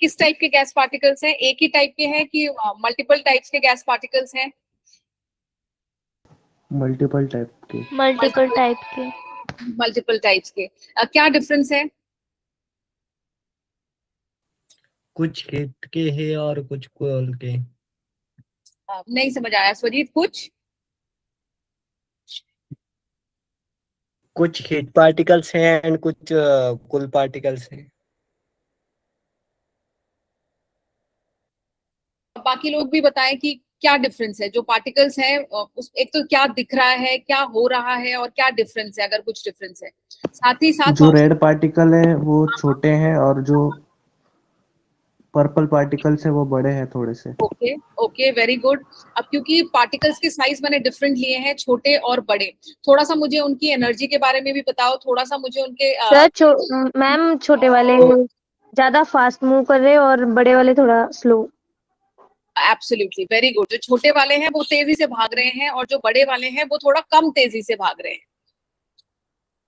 किस टाइप के gas particles हैं? एक ही टाइप के हैं कि मल्टीपल टाइप्स के गैस पार्टिकल्स हैं? मल्टीपल टाइप के। मल्टीपल टाइप के। मल्टीपल टाइप्स के। क्या डिफरेंस है? कुछ हीट के है और कुछ कोल के। नहीं समझ आया स्वजीत, कुछ हीट पार्टिकल्स हैं एंड कुछ कूल पार्टिकल्स हैं। बाकी लोग भी बताएं कि क्या डिफरेंस है जो पार्टिकल्स हैं, उस एक तो क्या दिख रहा है, क्या हो रहा है, और क्या डिफरेंस है, अगर कुछ डिफरेंस है। साथ ही साथ जो रेड पार्टिकल है वो छोटे हैं और जो पर्पल पार्टिकल्स है वो बड़े हैं थोड़े से। Okay okay, very good. अब क्योंकि पार्टिकल्स के साइज मैंने डिफरेंट लिए हैं, छोटे और बड़े, थोड़ा सा मुझे उनकी एनर्जी के बारे में भी बताओ, थोड़ा सा मुझे उनके सर मैम छोटे वाले ज्यादा फास्ट मूव कर रहे हैं और बड़े वाले थोड़ा स्लो। Absolutely, very good. जो छोटे वाले हैं वो तेजी से भाग रहे हैं और जो बड़े वाले हैं वो थोड़ा कम तेजी से भाग रहे हैं।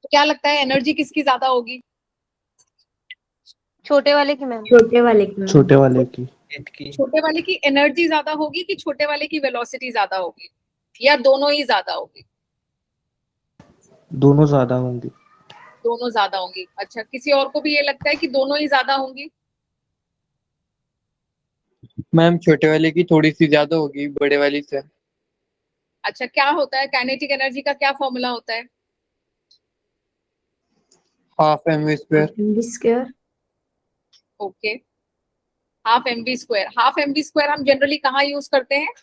तो क्या लगता है एनर्जी किसकी ज्यादा होगी? छोटे वाले की मैम। छोटे वाले की। छोटे वाले की एनर्जी ज्यादा होगी कि छोटे वाले की वेलोसिटी ज्यादा होगी, या दोनों ही ज्यादा होगी? दोनों ज्यादा होंगी। दोनों ज्यादा होंगी। अच्छा, किसी और को भी ये लगता है कि दोनों ही ज्यादा होंगी? मैम छोटे वाले की थोड़ी सी ज्यादा होगी बड़े वाली से। अच्छा, क्या होता है काइनेटिक एनर्जी का, क्या फॉर्मूला होता है? Half mv²। Okay, half m v square. Half m v square हम जनरली कहाँ यूज करते हैं?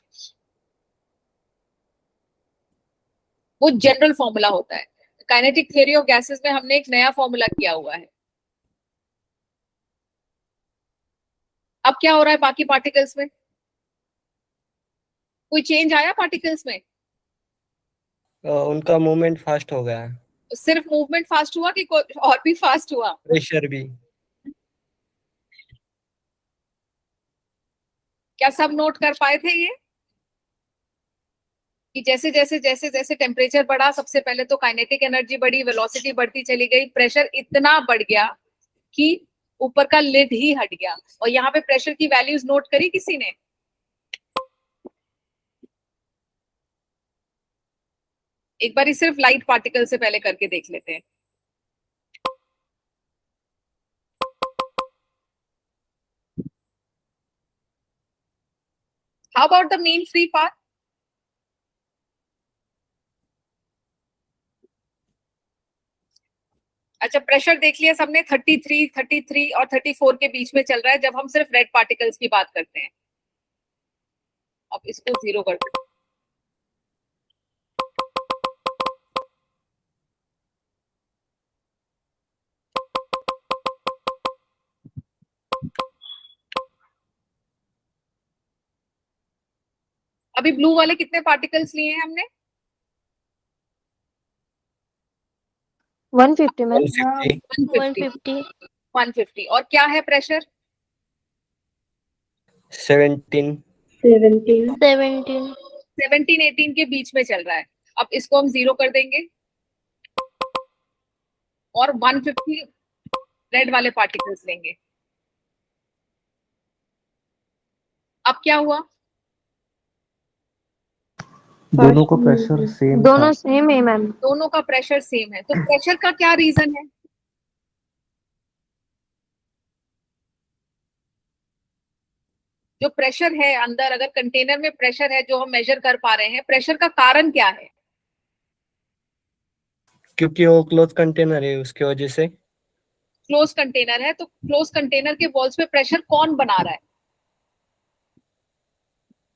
वो जनरल फॉर्मूला होता है। काइनेटिक थ्योरी ऑफ गैसेस में हमने एक नया फॉर्मूला किया हुआ है। अब क्या हो रहा है बाकी पार्टिकल्स में? कोई चेंज आया पार्टिकल्स में? उनका मूवमेंट फास्ट हो गया। सिर्फ मूवमेंट फास्ट हुआ कि कोई और भी फास्ट हुआ? प्रेशर भी। क्या सब नोट कर पाए थे ये कि जैसे जैसे जैसे जैसे टेम्परेचर बढ़ा, सबसे पहले तो काइनेटिक एनर्जी बढ़ी, वेलोसिटी बढ़ती चली गई, प्रेशर इतना बढ़ गया कि ऊपर का लिड ही हट गया। और यहाँ पे प्रेशर की वैल्यूज नोट करी किसी ने? एक बार सिर्फ लाइट पार्टिकल से पहले करके देख लेते हैं। How about the mean free path? अच्छा, प्रेशर देख लिया सबने, 33 और 34 के बीच में चल रहा है जब हम सिर्फ रेड पार्टिकल्स की बात करते हैं। अब इसको 0 कर दो। अभी ब्लू वाले कितने पार्टिकल्स लिए हैं हमने? 150 मैम। 150। 150। और क्या है प्रेशर? 17। 17-18 के बीच में चल रहा है। अब इसको हम 0 कर देंगे और 150 रेड वाले पार्टिकल्स लेंगे। अब क्या हुआ? दोनों का प्रेशर सेम दोनों था। सेम है मैम। दोनों का प्रेशर सेम है। तो प्रेशर का क्या रीजन है? जो प्रेशर है अंदर, अगर कंटेनर में प्रेशर है जो हम मेजर कर पा रहे हैं, प्रेशर का कारण क्या है? क्योंकि वो क्लोज कंटेनर है उसकी वजह से। क्लोज कंटेनर है तो क्लोज कंटेनर के वॉल्स पे प्रेशर कौन बना रहा है?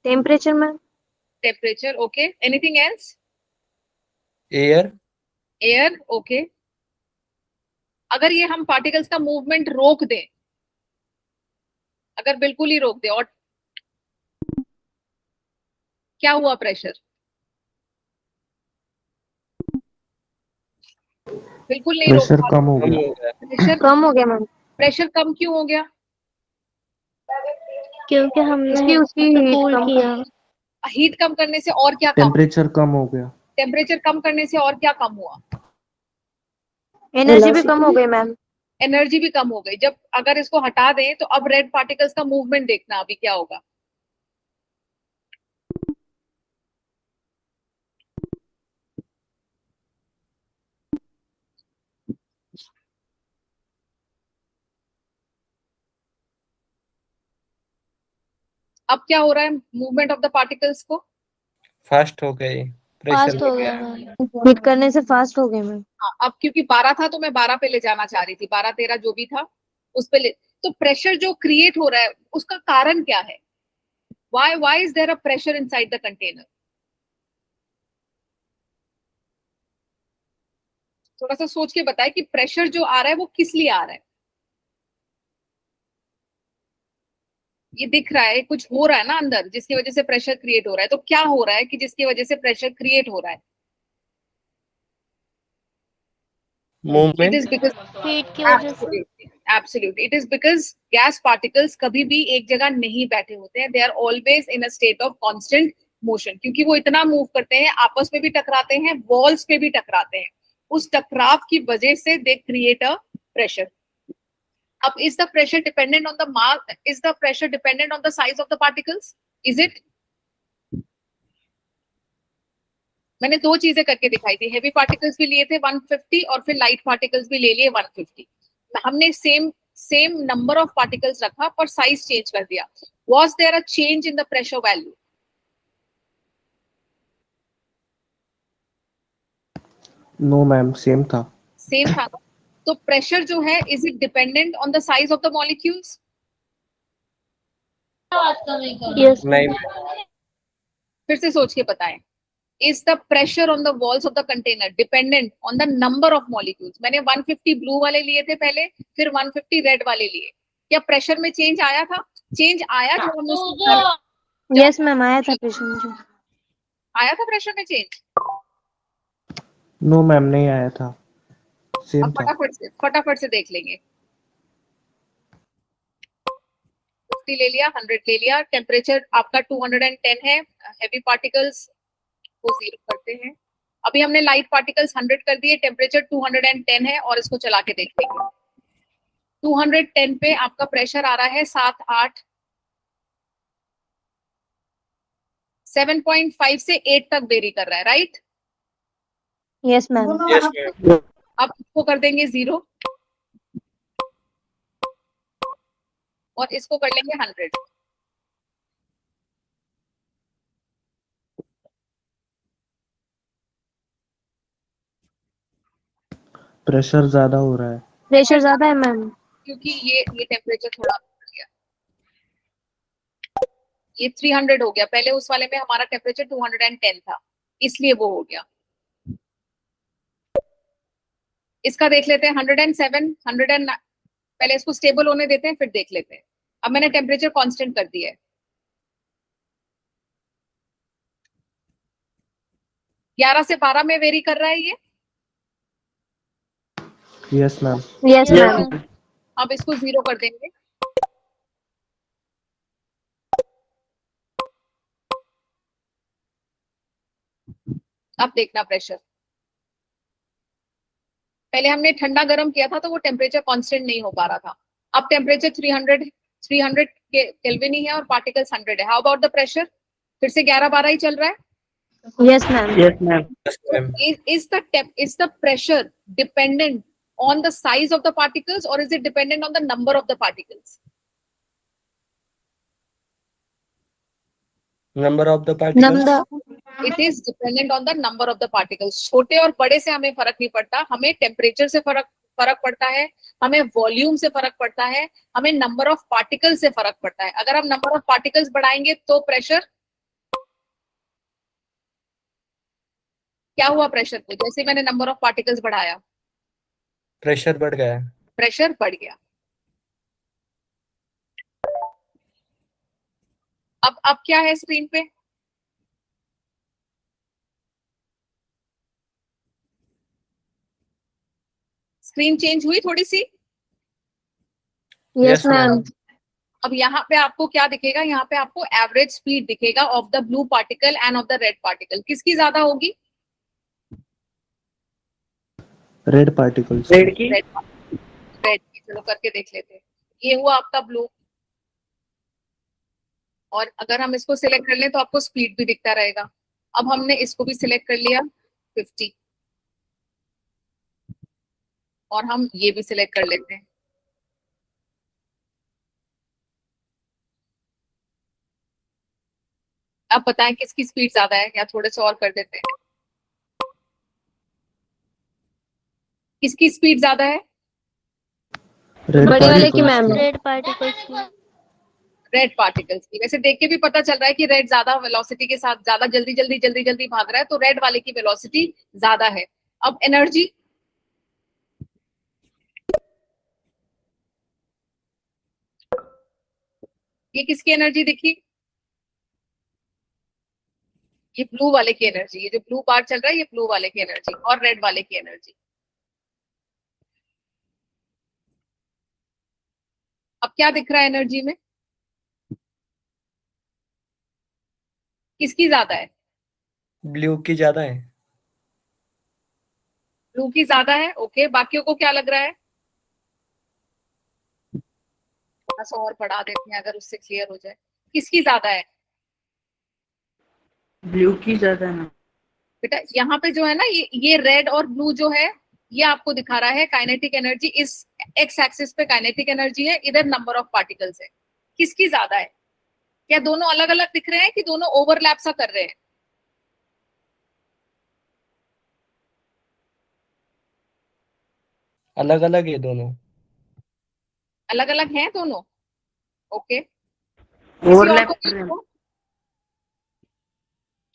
Temperature ma'am. Temperature, okay. Anything else? Air. Air, okay. अगर ये हम पार्टिकल्स का मूवमेंट रोक दें, अगर बिल्कुल ही रोक दें, और क्या हुआ प्रेशर? बिल्कुल नहीं रोक प्रेशर पा कम हो कम गया। हो गया। प्रेशर कम हो गया मैम। प्रेशर कम क्यों हो गया? क्योंकि हमने उसकी कूल किया। हीट कम करने से और क्या कम? टेम्परेचर कम हो गया। टेम्परेचर कम करने से और क्या कम हुआ? एनर्जी भी कम हो गई मैम। एनर्जी भी कम हो गई। जब अगर इसको हटा दें तो अब रेड पार्टिकल्स का मूवमेंट देखना अभी क्या होगा। अब क्या हो रहा है मूवमेंट ऑफ द पार्टिकल्स को? फास्ट हो गई, फास्ट प्रेशर हो गया मैम, हीट करने से फास्ट हो गए मैम। हाँ, अब क्योंकि 12 था तो मैं 12 पे ले जाना चाह रही थी, 12 13 जो भी था उस पे ले। तो प्रेशर जो क्रिएट हो रहा है उसका कारण क्या है? why is there a pressure inside the container? थोड़ा सा सोच के बताए कि प्रेशर जो आ रहा है वो किस लिए आ रहा है। ये दिख रहा है कुछ हो रहा है ना अंदर जिसकी वजह से प्रेशर क्रिएट हो रहा है। तो क्या हो रहा है कि जिसकी वजह से प्रेशर क्रिएट हो रहा है? It movement. is because heat की वजह से। absolutely it is because gas particles कभी भी एक जगह नहीं बैठे होते हैं। they are always in a state of constant motion, क्योंकि वो इतना मूव करते हैं, आपस में भी टकराते हैं, वॉल्स पे भी टकराते हैं। उस टकराव की वजह से they create a pressure. अब is the pressure dependent on the mass? Is the pressure dependent on the size of the particles? Is it? मैंने दो चीजें करके दिखाई थी। हेवी पार्टिकल्स भी लिए थे 150 और फिर लाइट पार्टिकल्स भी ले लिए 150। हमने सेम नंबर ऑफ पार्टिकल्स रखा पर साइज चेंज कर दिया। Was there a change in the pressure value? No ma'am, same था। सेम था ना? तो प्रेशर जो है is it dependent on the size of the molecules? Yes नहीं, फिर से सोच के बताएं। Is the pressure on the walls of the container dependent on the number of molecules? मैंने 150 ब्लू वाले लिए थे पहले, फिर 150 रेड वाले लिए। क्या प्रेशर में चेंज आया था? चेंज आया जब हमने यस मैम, आया था प्रेशर मुझे। आया था प्रेशर में चेंज? नो मैम, नहीं आया था, सेम अब था। फटाफट से देख लेंगे। 50 ले लिया, 100 ले लिया, टेम्परेचर आपका 210 है। हेवी पार्टिकल्स को 0 करते हैं। अभी हमने लाइट पार्टिकल्स 100 कर दिए, टेम्परेचर 210 है और इसको चला के देख लेंगे। 210 पे आपका प्रेशर आ रहा है 7 8 7.5 से 8 तक वेरी कर रहा है, right? Yes ma'am. Yes ma'am. अब इसको कर देंगे 0 और इसको कर लेंगे 100। प्रेशर ज्यादा हो रहा है। प्रेशर ज्यादा है मैम। क्योंकि ये टेम्परेचर थोड़ा बढ़ गया, ये 300 हो गया। पहले उस वाले में हमारा टेम्परेचर 210 था, इसलिए वो हो गया। इसका देख लेते हैं 107 109। पहले इसको स्टेबल होने देते हैं फिर देख लेते हैं। अब मैंने टेम्परेचर कांस्टेंट कर दिया है। 11 से 12 में वेरी कर रहा है ये। Yes ma'am. Yes ma'am. अब इसको 0 कर देंगे। अब देखना प्रेशर। पहले हमने ठंडा गर्म किया था तो वो टेम्परेचर कांस्टेंट नहीं हो पा रहा था। अब टेम्परेचर 300 केल्विन ही है और पार्टिकल्स 100 है। How about the pressure? फिर से 11 12 ही चल रहा है। Yes ma'am. Yes ma'am. Is the pressure dependent on the size of the particles or is it dependent on the number of the particles? Number of the particles. It is dependent on the number of the particles. छोटे और बड़े से हमें फर्क नहीं पड़ता, हमें temperature से फर्क पड़ता है, हमें वॉल्यूम से फर्क पड़ता है, हमें नंबर ऑफ पार्टिकल्स से फर्क पड़ता है। अगर हम नंबर ऑफ पार्टिकल्स बढ़ाएंगे तो प्रेशर क्या हुआ? प्रेशर को जैसे मैंने नंबर ऑफ पार्टिकल्स बढ़ाया प्रेशर बढ़ गया। प्रेशर बढ़ गया। अब क्या है स्क्रीन पे? स्क्रीन चेंज हुई थोड़ी सी? Yes ma'am. अब यहाँ पे आपको क्या दिखेगा? यहाँ पे आपको एवरेज स्पीड दिखेगा of the blue particle end of the red particle. किसकी ज्यादा होगी? Red particles. रेड की। रेड चलो करके देख लेते हैं। ये हुआ आपका ब्लू, और अगर हम इसको सिलेक्ट कर लें तो आपको स्पीड भी दिखता रहेगा। अब हमने इसको भी सिलेक्ट कर लिया 50, और हम ये भी सिलेक्ट कर लेते हैं। अब बताएं किसकी स्पीड ज्यादा है, या थोड़े से और कर देते हैं। किसकी स्पीड ज्यादा है? रेड बड़े वाले की पार्टिकल्स मैम। की। रेड पार्टिकल्स की। रेड पार्टिकल्स की। वैसे देख के भी पता चल रहा है कि रेड ज्यादा वेलोसिटी के साथ ज्यादा जल्दी जल्दी जल्दी जल्दी भाग रहा है, तो रेड वाले की वेलोसिटी ज्यादा है। अब एनर्जी, ये किसकी एनर्जी दिखी? ये ब्लू वाले की एनर्जी। ये जो ब्लू बार चल रहा है ये ब्लू वाले की एनर्जी, और रेड वाले की एनर्जी। अब क्या दिख रहा है एनर्जी में? किसकी ज्यादा है? ब्लू की ज्यादा है। ब्लू की ज्यादा है। ओके, बाकियों को क्या लग रहा है? थोड़ा सा और बढ़ा देते हैं अगर उससे क्लियर हो जाए। किसकी ज्यादा है? ब्लू की ज्यादा ना। बेटा यहाँ पे जो है ना, ये रेड और ब्लू जो है, ये आपको दिखा रहा है काइनेटिक एनर्जी। इस एक्स एक्सिस पे काइनेटिक एनर्जी है, इधर नंबर ऑफ पार्टिकल्स है। किसकी ज्यादा है? क्या दोनों अलग अलग दिख रहे हैं कि दोनों ओवरलैप सा कर रहे हैं? अलग अलग है दोनों। अलग अलग हैं दोनों। ओके, किसी और ओवरलैप को कर रहे हैं।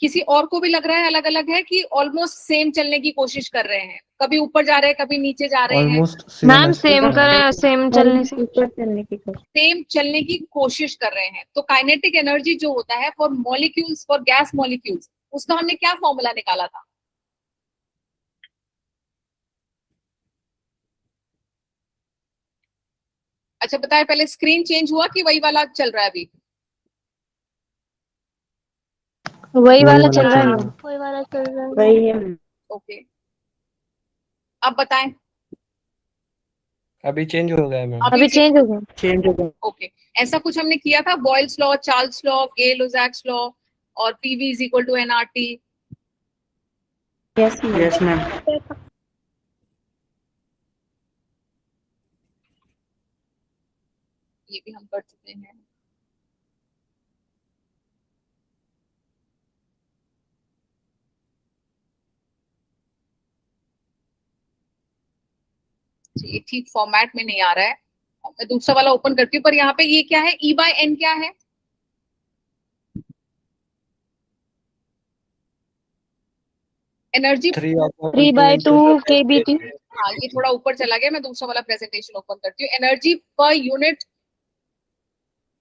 किसी और को भी लग रहा है अलग अलग है, कि ऑलमोस्ट सेम चलने की कोशिश कर रहे हैं? कभी ऊपर जा रहे हैं, कभी नीचे जा रहे हैं। ऑलमोस्ट सेम मैम सेम करें, सेम चलने से। ऊपर चलने की कोशिश। सेम चलने की कोशिश कर रहे हैं। तो काइनेटिक एनर्जी जो होता है for molecules, for gas molecules, उसका हमने क्या फॉर्मूला निकाला था? अच्छा बताए, पहले स्क्रीन चेंज हुआ कि वही वाला चल रहा है अभी? वही वाला वाला चल रहा है चल मैम। रहा है। वही वाला चल रहा है। वही है। ओके, अब बताएं। अभी चेंज हो गया मैम। अभी चेंज हो गया। चेंज हो गया। ओके, ऐसा कुछ हमने किया था, Boyle's law, Charles law, Gay Lussac's law, और PV is equal to nRT. Yes ma'am. ये भी हम कर चुके हैं। ये ठीक फॉर्मेट में नहीं आ रहा है। मैं दूसरा वाला ओपन करती हूँ, पर यहाँ पे ये क्या है, ई बाय एन क्या है? एनर्जी। 3/2 kBT। हाँ, ये थोड़ा ऊपर चला गया। मैं दूसरा वाला प्रेजेंटेशन ओपन करती हूँ। Energy per unit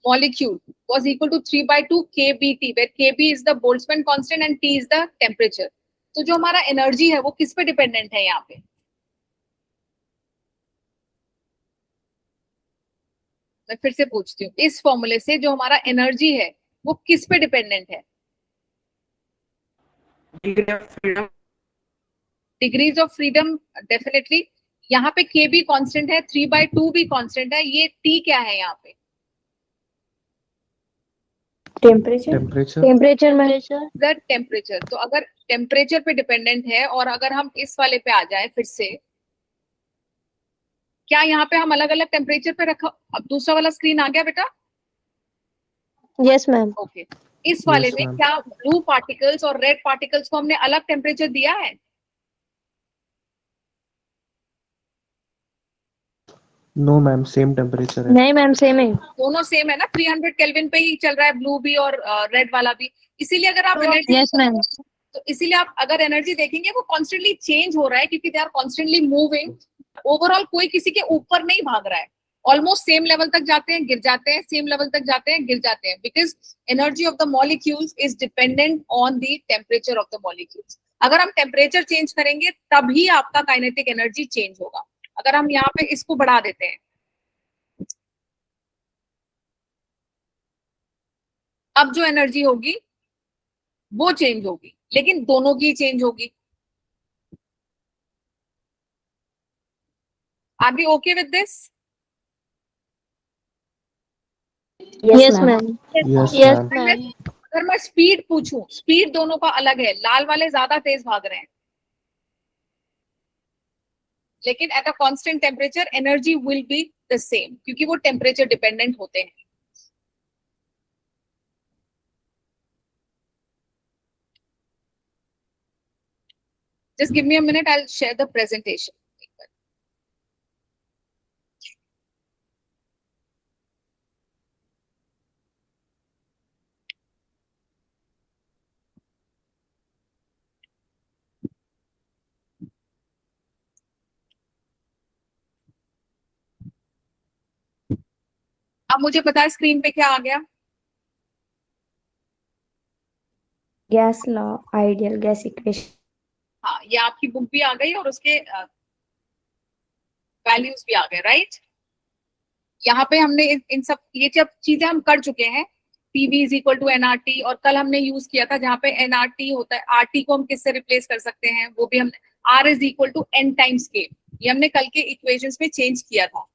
molecule was equal to 3/2 kBT, where kB is the Boltzmann constant and T is the temperature. तो जो हमारा एनर्जी है वो किस पे डिपेंडेंट है यहाँ पे? मैं फिर से पूछती हूँ, इस फॉर्मूले से जो हमारा एनर्जी है वो किस पे डिपेंडेंट है? Degree of freedom. Degrees of freedom, definitely. यहाँ पे के भी कॉन्स्टेंट है, 3/2 भी कॉन्स्टेंट है। ये टी क्या है यहाँ पे? टेम्परेचर। टेम्परेचर। टेम्परेचर में। The temperature. तो अगर टेम्परेचर पे डिपेंडेंट है, और अगर हम इस वाले पे आ जाए फिर से, क्या यहाँ पे हम अलग अलग टेम्परेचर पे रखा? अब दूसरा वाला स्क्रीन आ गया बेटा? Yes ma'am. ओके, इस वाले Yes, में ma'am. क्या ब्लू पार्टिकल्स और रेड पार्टिकल्स को हमने अलग टेम्परेचर दिया है? नो मैम, सेम टेम्परेचर है। नहीं मैम, सेम है। दोनों सेम है ना, 300 केल्विन पे ही चल रहा है, ब्लू भी और रेड वाला भी। इसीलिए अगर आप एनर्जी, यस मैम। तो इसीलिए आप अगर एनर्जी देखेंगे वो कॉन्स्टेंटली चेंज हो रहा है, क्योंकि they are constantly moving. Overall कोई किसी के ऊपर नहीं भाग रहा है। ऑलमोस्ट सेम लेवल तक जाते हैं, गिर जाते हैं, सेम लेवल तक जाते हैं, गिर जाते हैं, because energy of the molecules is dependent on the temperature of the molecules. अगर हम टेम्परेचर चेंज करेंगे तभी आपका काइनेटिक एनर्जी चेंज होगा। अगर हम यहाँ पे इसको बढ़ा देते हैं, अब जो एनर्जी होगी वो चेंज होगी, लेकिन दोनों की चेंज होगी। Are we okay with this? Yes ma'am. Yes yes ma'am. Ma'am. अगर मैं स्पीड पूछूं, स्पीड दोनों का अलग है, लाल वाले ज्यादा तेज भाग रहे हैं, लेकिन at a constant temperature energy will be the same, क्योंकि वो टेम्परेचर डिपेंडेंट होते हैं। Just give me a minute, I'll share the presentation. अब मुझे पता है स्क्रीन पे क्या आ गया। Gas law, ideal gas equation. हाँ, ये आपकी बुक भी आ गई और उसके वैल्यूज भी आ गए, राइट। यहाँ पे हमने इन सब ये सब चीजें हम कर चुके हैं। PV is equal to nRT, और कल हमने यूज किया था जहाँ पे एनआरटी होता है, आरटी को हम किससे रिप्लेस कर सकते हैं, वो भी हमने R is equal to n times k, ये हमने कल के इक्वेशंस में चेंज किया था।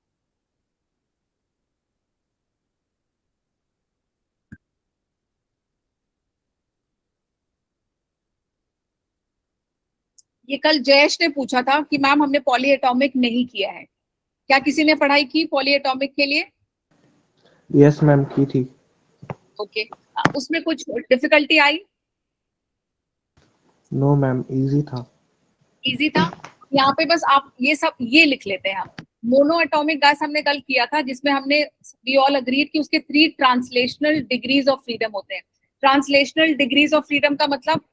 ये कल जयेश ने पूछा था कि मैम हमने पॉली एटॉमिक नहीं किया है, क्या किसी ने पढ़ाई की पॉली एटॉमिक के लिए? यस मैम की थी। ओके, उसमें कुछ डिफिकल्टी आई? नो मैम, इजी था। इजी था। यहाँ पे बस आप ये सब ये लिख लेते हैं। हम मोनो एटॉमिक गैस हमने कल किया था, जिसमें हमने वी ऑल अग्रीड कि उसके 3 ट्रांसलेशनल डिग्रीज ऑफ फ्रीडम होते हैं। ट्रांसलेशनल डिग्रीज ऑफ फ्रीडम का मतलब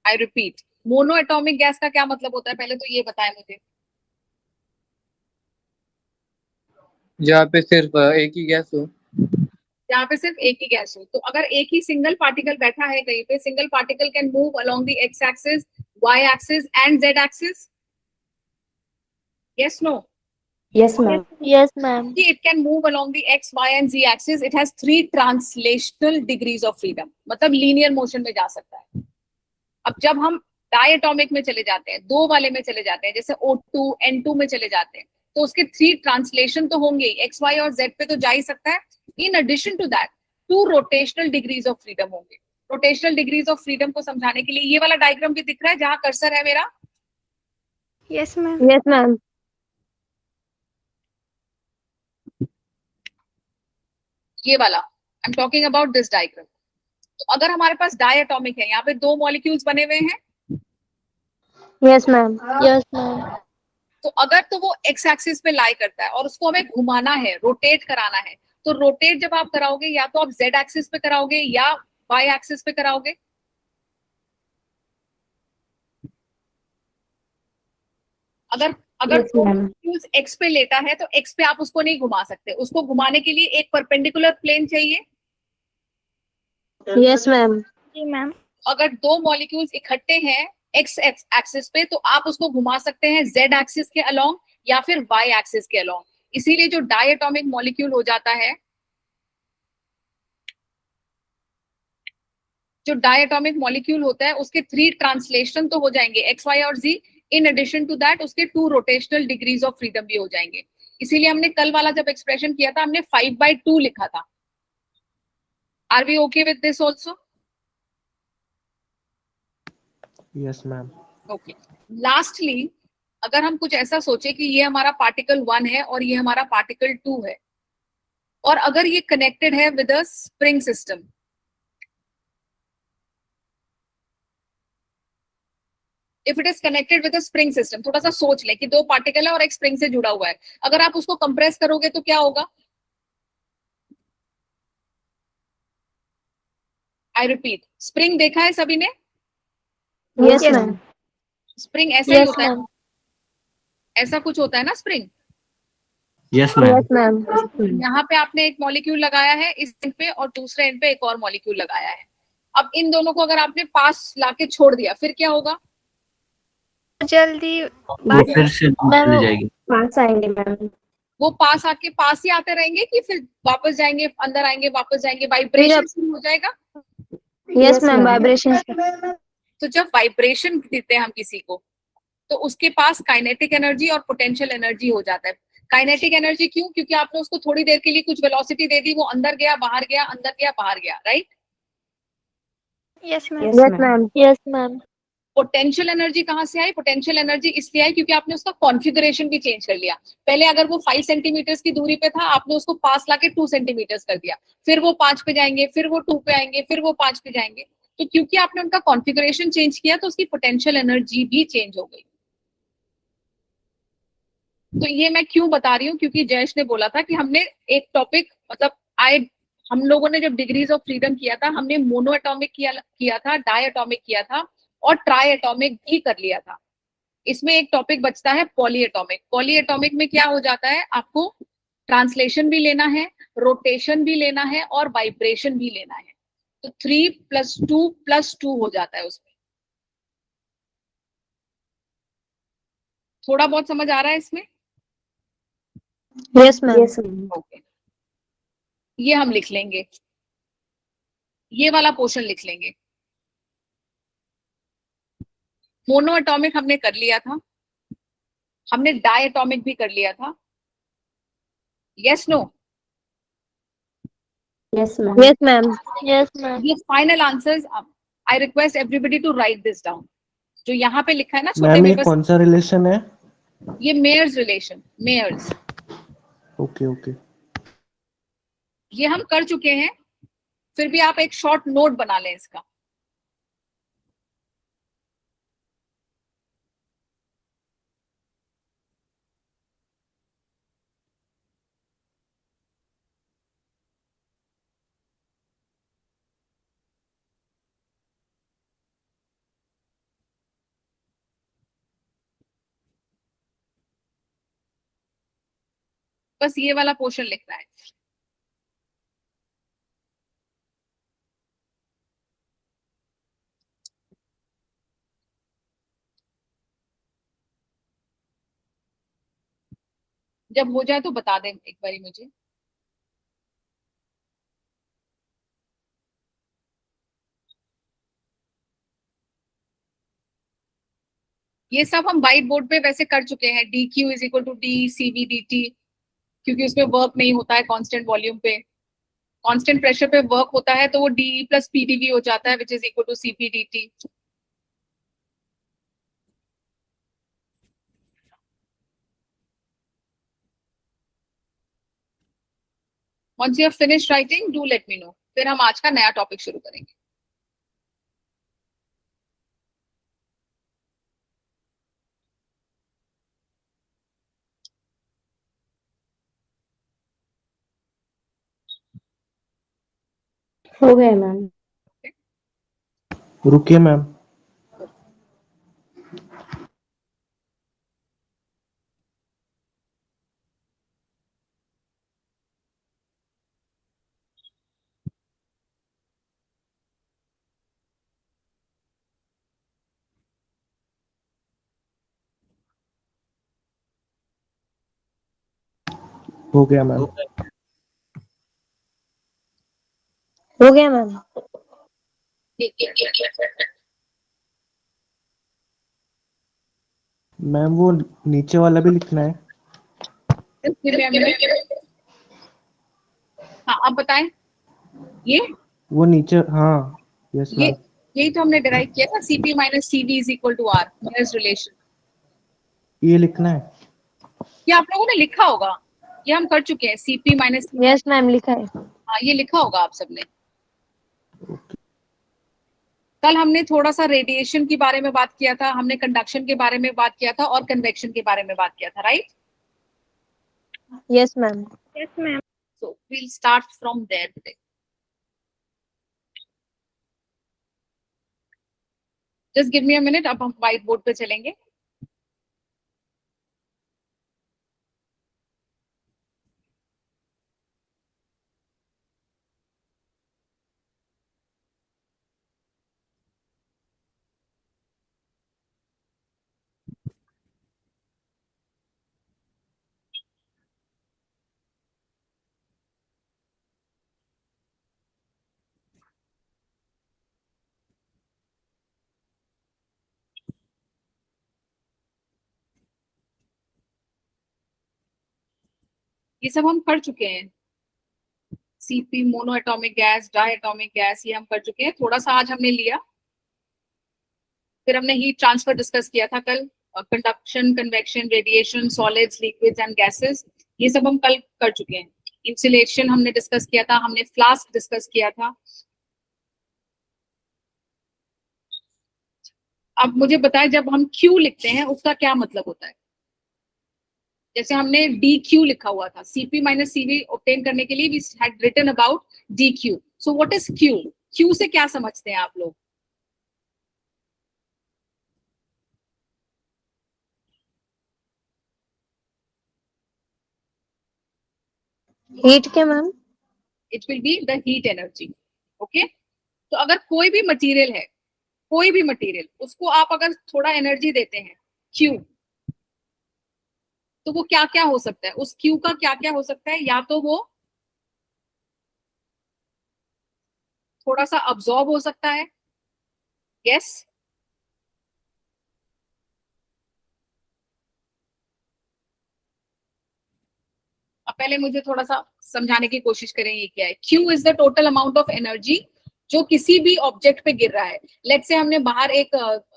I repeat, mono atomic gas का क्या मतलब होता है, पहले तो ये बताएं मुझे। जहाँ पे सिर्फ एक ही गैस हो। जहाँ पे सिर्फ एक ही गैस हो। तो अगर एक ही सिंगल पार्टिकल बैठा है कहीं पे, single particle can move along the x axis, y axis and z axis. Yes no? Yes ma'am. Yes ma'am. It can move along the x, y and z axis. It has 3 translational degrees of freedom. मतलब linear motion में जा सकता है। अब जब हम diatomic में चले जाते हैं, 2 वाले में चले जाते हैं, जैसे O2, N2 में चले जाते हैं, तो उसके 3 ट्रांसलेशन तो होंगे ही, x, y और z पे तो जा ही सकता है। In addition to that 2 rotational degrees of freedom होंगे। रोटेशनल डिग्रीज ऑफ फ्रीडम को समझाने के लिए ये वाला डायग्राम भी दिख रहा है जहां कर्सर है मेरा। Yes ma'am. Yes ma'am. ये वाला I am talking about this diagram. तो अगर हमारे पास डायटोमिक है, यहाँ पे 2 मॉलिक्यूल्स बने हुए हैं, यस मैम। Yes ma'am. तो अगर तो वो एक्स एक्सिस पे लाई करता है और उसको हमें घुमाना है, रोटेट कराना है, तो रोटेट जब आप कराओगे या तो आप जेड एक्सिस पे कराओगे या वाई एक्सिस पे कराओगे। अगर अगर Yes, ma'am. एक्स पे लेटा है तो एक्स पे आप उसको नहीं घुमा सकते, उसको घुमाने के लिए एक परपेंडिकुलर प्लेन चाहिए। Yes ma'am. जी मैम। अगर 2 मॉलिक्यूल्स इकट्ठे हैं एक्स एक्सिस पे, तो आप उसको घुमा सकते हैं जेड एक्सिस के अलोंग या फिर वाई एक्सिस के अलोंग। इसीलिए जो डायटोमिक मॉलिक्यूल हो जाता है, जो डायटोमिक मॉलिक्यूल होता है, उसके 3 ट्रांसलेशन तो हो जाएंगे एक्स, वाई और जी। इन एडिशन टू दैट उसके 2 रोटेशनल डिग्रीज ऑफ फ्रीडम भी हो जाएंगे। इसीलिए हमने कल वाला जब एक्सप्रेशन किया था, हमने 5/2 लिखा था। Are we okay with this also? Yes ma'am. Okay. Lastly, अगर हम कुछ ऐसा सोचे कि ये हमारा पार्टिकल 1 है और ये हमारा पार्टिकल 2 है, और अगर ये कनेक्टेड है with a spring system, if it is connected with a spring system, थोड़ा सा सोच लें कि 2 पार्टिकल है और एक स्प्रिंग से जुड़ा हुआ है। अगर आप उसको कंप्रेस करोगे तो क्या होगा? आई रिपीट, स्प्रिंग देखा है सभी ने? Yes ma'am. स्प्रिंग ऐसा ही यस होता है, मैम। ऐसा कुछ होता है ना spring. Yes ma'am. Yes ma'am. यहाँ पे आपने एक मॉलिक्यूल लगाया है इस एंड पे और दूसरे एंड पे एक और मॉलिक्यूल लगाया है। अब इन दोनों को अगर आपने पास लाके छोड़ दिया, फिर क्या होगा? जल्दी वो फिर से दूर चली जाएगी। पास आएंगे मैम। वो पास आके पास ही आते रहेंगे कि फिर वापस जाएंगे, अंदर आएंगे, वापस जाएंगे, वाइब्रेशन शुरू हो जाएगा। Yes ma'am. वाइब्रेशन। तो जब वाइब्रेशन देते हैं हम किसी को, तो उसके पास काइनेटिक एनर्जी और पोटेंशियल एनर्जी हो जाता है। काइनेटिक एनर्जी क्यों? क्योंकि आपने उसको थोड़ी देर के लिए कुछ वेलोसिटी दे दी, वो अंदर गया बाहर गया, अंदर गया बाहर गया, right? Yes, Yes, ma'am. ma'am. Yes, ma'am. Potential energy कहाँ से आई? पोटेंशियल एनर्जी इसलिए आई क्योंकि आपने उसका कॉन्फ़िगरेशन भी चेंज कर लिया। पहले अगर वो 5 सेंटीमीटर की दूरी पे था, आपने उसको पास लाके 2 सेंटीमीटर कर दिया, फिर वो 5 पे जाएंगे, फिर वो 2 पे आएंगे, फिर वो 5 पे जाएंगे। तो क्योंकि आपने उनका कॉन्फ़िगरेशन चेंज किया तो उसकी पोटेंशियल एनर्जी भी चेंज हो गई। तो ये मैं क्यों बता रही हूँ? क्योंकि जयेश ने बोला था कि हमने एक टॉपिक मतलब हम लोगों ने जब डिग्रीज ऑफ फ्रीडम किया था, हमने मोनो एटॉमिक किया था, डाई एटॉमिक किया था और ट्राई एटॉमिक भी कर लिया था। इसमें एक टॉपिक बचता है पॉली एटॉमिक। पॉली एटॉमिक में क्या हो जाता है? आपको ट्रांसलेशन भी लेना है, रोटेशन भी लेना है और वाइब्रेशन भी लेना है। तो 3+2+2 हो जाता है उसमें। थोड़ा बहुत समझ आ रहा है इसमें? Yes, ma'am. Yes, ma'am. Okay, ये हम लिख लेंगे, ये वाला पोर्शन लिख लेंगे। मोनो एटॉमिक हमने कर लिया था, हमने डाई एटॉमिक भी कर लिया था। Yes no? Yes, ma'am. Yes, ma'am. Yes, ma'am. ये final answers. I request everybody to write this down. जो यहाँ पे लिखा है ना छोटे मैम ये में, बस कौन सा रिलेशन है? ये Mayer's relation, Mayer's, okay okay. ये हम कर चुके हैं। फिर भी आप एक शॉर्ट नोट बना लें इसका। बस ये वाला पोर्शन लिखना है। जब हो जाए तो बता दें एक बारी मुझे। ये सब हम व्हाइट बोर्ड पे वैसे कर चुके हैं। dq = d क्योंकि उसमें वर्क नहीं होता है कांस्टेंट वॉल्यूम पे। कांस्टेंट प्रेशर पे वर्क होता है तो वो dE+pdv हो जाता है, which is equal to cp/dt। Once you have finished writing, do let me know। फिर हम आज का नया टॉपिक शुरू करेंगे। हो गया मैम। रुकिए मैम। हो गया मैम। हो गया मैम। मैम वो नीचे वाला भी लिखना है? Just give me a minute। हाँ, अब बताएं। ये वो नीचे, हाँ। यस ये मैम। यही तो हमने डिराइव किया था, cp - cv = r, Mayer's relation. ये लिखना है? ये आप लोगों ने लिखा होगा, ये हम कर चुके हैं। cp - cv, Yes, ma'am. लिखा है। हाँ ये लिखा होगा आप सबने। कल हमने थोड़ा सा रेडिएशन के बारे में बात किया था, हमने कंडक्शन के बारे में बात किया था और कन्वेक्शन के बारे में बात किया था, right? Yes, ma'am. Yes, ma'am. So we'll start from there today। Just give me a minute। अब हम व्हाइट बोर्ड पे चलेंगे। ये सब हम कर चुके हैं। CP, mono atomic gas, di atomic gas, ये हम कर चुके हैं। थोड़ा सा आज हमने लिया, फिर हमने हीट ट्रांसफर डिस्कस किया था कल, conduction, convection, radiation, solids, liquids and gases, ये सब हम कल कर चुके हैं। इंसुलेशन हमने डिस्कस किया था, हमने फ्लास्क डिस्कस किया था। अब मुझे बताएं, जब हम Q लिखते हैं उसका क्या मतलब होता है? जैसे हमने DQ लिखा हुआ था, CP माइनस CV ऑब्टेन करने के लिए we had written about DQ। So what is Q? Q से क्या समझते हैं आप लोग? हीट के ma'am? It will be the heat energy. Okay, तो अगर कोई भी मटेरियल है, कोई भी मटेरियल, उसको आप अगर थोड़ा एनर्जी देते हैं Q, तो वो क्या क्या हो सकता है? उस Q का क्या क्या हो सकता है? या तो वो थोड़ा सा अब्सॉर्ब हो सकता है, यस, अब पहले मुझे थोड़ा सा समझाने की कोशिश करें ये क्या है। Q is the total amount of energy जो किसी भी ऑब्जेक्ट पे गिर रहा है। लेट्स से हमने बाहर एक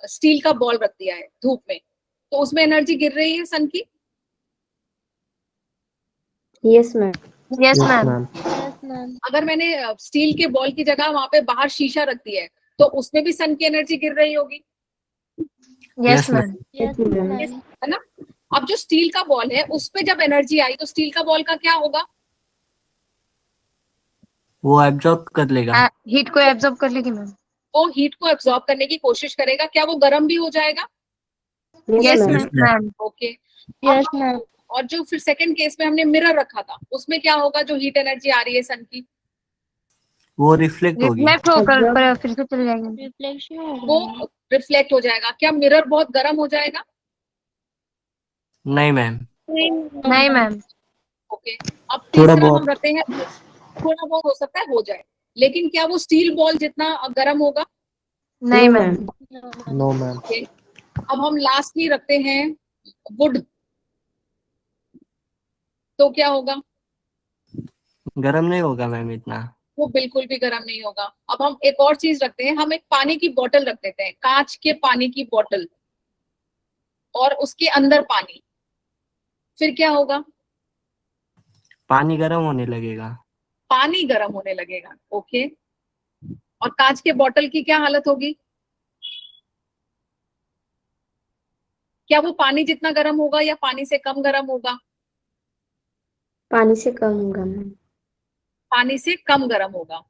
स्टील का बॉल रख दिया है धूप में, तो उसमें एनर्जी गिर रही है सन की। Yes, ma'am. Yes yes ma'am. Ma'am. Yes, ma'am. अगर मैंने स्टील के बॉल की जगह वहां पे बाहर शीशा रख दिया है, तो उसमें भी सन की एनर्जी गिर रही होगी, yes Yes, ma'am. Yes, ma'am. है ना? अब जो स्टील का बॉल है उस पे जब एनर्जी आई, तो स्टील का बॉल का क्या होगा? वो एब्जॉर्ब कर लेगा। हीट को एब्जॉर्ब कर लेगी मैम। वो हीट को एब्जॉर्ब करने की कोशिश करेगा। क्या वो गर्म भी हो जाएगा? Yes, yes ma'am. ma'am. Ma'am. Okay. Yes, ma'am. और जो फिर सेकंड केस में हमने मिरर रखा था, उसमें क्या होगा? जो हीट एनर्जी आ रही है सन की, वो रिफ्लेक्ट होगी। रिफ्लेक्ट होकर Absorb. फिर से चले जाएंगे। Reflection होगा, वो ma'am. रिफ्लेक्ट हो जाएगा। क्या मिरर बहुत गर्म हो जाएगा? नहीं मैम। नहीं मैम। ओके। अब थोड़ा तीसरा हम बहुत। रखते हैं, थोड़ा बहुत हो सकता है हो जाए, लेकिन क्या वो स्टील बॉल जितना गर्म होगा? नहीं No, ma'am. ma'am. No ma'am. Okay. अब हम लास्टली रखते हैं वुड, तो क्या होगा? गर्म नहीं होगा मैम इतना। वो बिल्कुल भी गर्म नहीं होगा। अब हम एक और चीज रखते हैं, हम एक पानी की बोतल रख देते हैं, कांच के पानी की बोतल, और उसके अंदर पानी, फिर क्या होगा? पानी गर्म होने लगेगा। पानी गर्म होने लगेगा। ओके। और कांच के बोतल की क्या हालत होगी? क्या वो पानी जितना गर्म होगा या पानी से कम गर्म होगा? पानी से कम होगा, मैम. पानी से कम गर्म होगा।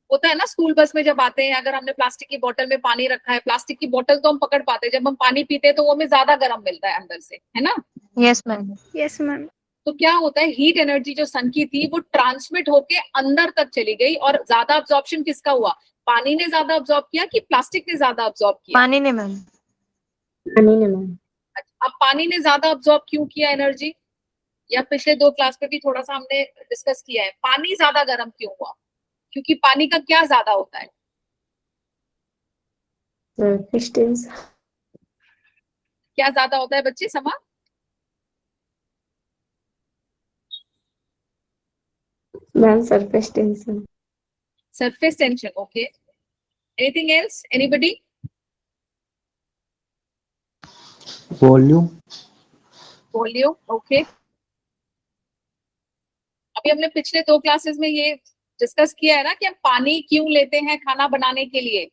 होता है ना स्कूल बस में जब आते हैं, अगर हमने प्लास्टिक की बोतल में पानी रखा है, प्लास्टिक की बोतल तो हम पकड़ पाते हैं, जब हम पानी पीते हैं तो वो हमें ज्यादा गर्म मिलता है अंदर से, है ना? Yes ma'am. Yes, ma'am. तो क्या होता है, हीट एनर्जी जो सन की थी वो ट्रांसमिट होके अंदर तक चली गई, और ज्यादा अब्जॉर्प्शन किसका हुआ? पानी ने ज्यादा अब्जॉर्ब किया कि प्लास्टिक ने ज्यादा अब्जॉर्ब किया? पानी ने मैम। पानी ने, मैम. अब पानी ने ज्यादा अब्जॉर्ब क्यों किया एनर्जी? या पिछले दो क्लास में भी थोड़ा सा हमने डिस्कस किया है, पानी ज्यादा गर्म क्यों हुआ? क्योंकि पानी का क्या ज्यादा होता है? Surface tension. क्या ज्यादा होता है बच्चे, समा? Ma'am, surface tension. Surface tension. Okay, anything else, anybody? Volume. Volume. Okay. अभी हमने पिछले दो क्लासेस में ये डिस्कस किया है ना कि हम पानी क्यों लेते हैं खाना बनाने के लिए?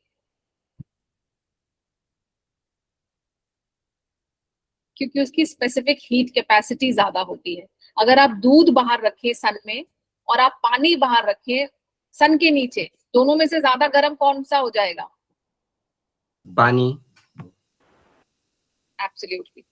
क्योंकि उसकी स्पेसिफिक हीट कैपेसिटी ज्यादा होती है। अगर आप दूध बाहर रखें सन में, और आप पानी बाहर रखें सन के नीचे, दोनों में से ज्यादा गर्म कौन सा हो जाएगा? पानी। एब्सोल्युटली।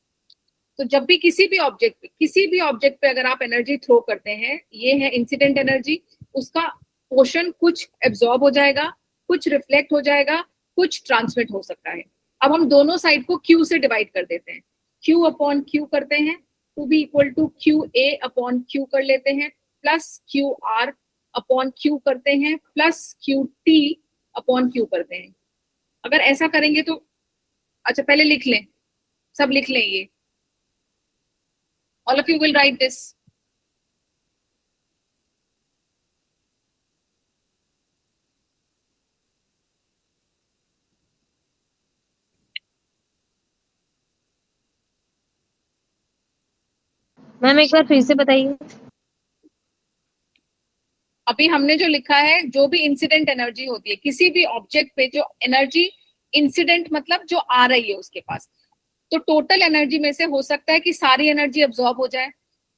तो जब भी किसी भी ऑब्जेक्ट पे अगर आप एनर्जी थ्रो करते हैं, ये है इंसिडेंट एनर्जी, उसका पोर्शन कुछ एब्जॉर्ब हो जाएगा, कुछ रिफ्लेक्ट हो जाएगा, कुछ ट्रांसमिट हो सकता है। अब हम दोनों साइड को Q से डिवाइड कर देते हैं, Q अपॉन Q करते हैं, to be equal to QA upon Q कर लेते हैं, प्लस QR अपॉन Q करते हैं, प्लस QT अपॉन Q करते हैं। अगर ऐसा करेंगे तो, अच्छा पहले लिख लें, सब लिख लें ये, all of you will write this, ma'am एक बार फिर से बताइए। अभी हमने जो लिखा है, जो भी इंसिडेंट एनर्जी होती है किसी भी ऑब्जेक्ट पे, जो एनर्जी इंसिडेंट मतलब जो आ रही है उसके पास, तो टोटल एनर्जी में से हो सकता है कि सारी एनर्जी अब्सॉर्ब हो जाए,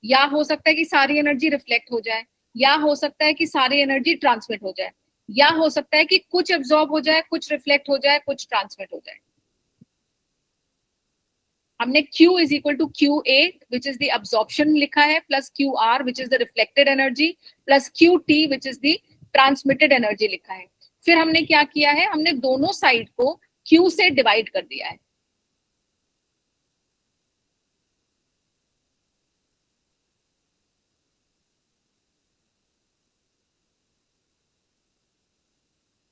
या हो सकता है कि सारी एनर्जी रिफ्लेक्ट हो जाए, या हो सकता है कि सारी एनर्जी ट्रांसमिट हो जाए, या हो सकता है कि कुछ अब्सॉर्ब हो जाए, कुछ रिफ्लेक्ट हो जाए, कुछ ट्रांसमिट हो जाए। हमने Q is equal to QA which is the absorption लिखा है, plus QR which is the reflected energy, plus QT which is the transmitted energy लिखा है। फिर हमने क्या किया है, हमने दोनों साइड को Q से डिवाइड कर दिया है।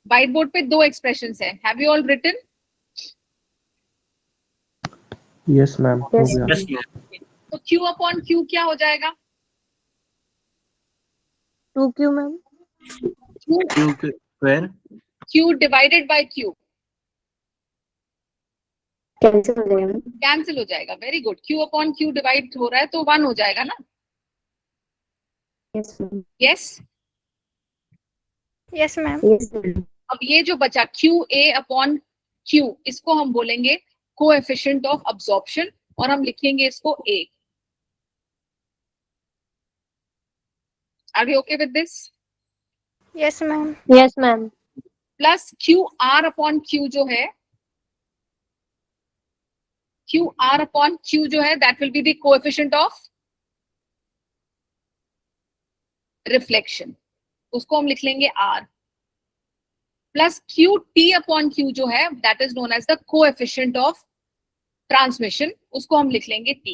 व्हाइट बोर्ड पे दो एक्सप्रेशंस है, have you all written? Yes ma'am, हो Yes, गया। Yes ma'am. तो Q अपॉन Q क्या हो जाएगा? 2Q ma'am. क्यू के square. Q divided by Q cancel हो जाएगा। कैंसिल हो जाएगा। Very good. Q upon Q divide हो रहा है तो 1 हो जाएगा ना? Yes, ma'am. Yes. Yes, ma'am. Yes, ma'am. अब ये जो बचा QA अपॉन Q, इसको हम बोलेंगे कोएफिशिएंट ऑफ अब्सॉर्प्शन, और हम लिखेंगे इसको A। Are you okay with this? Yes, ma'am. Yes ma'am. Plus QR upon Q जो है, QR अपॉन Q जो है that will be the coefficient of reflection, उसको हम लिख लेंगे R। Plus QT upon Q जो है that is known as the coefficient of transmission, उसको हम लिख लेंगे T।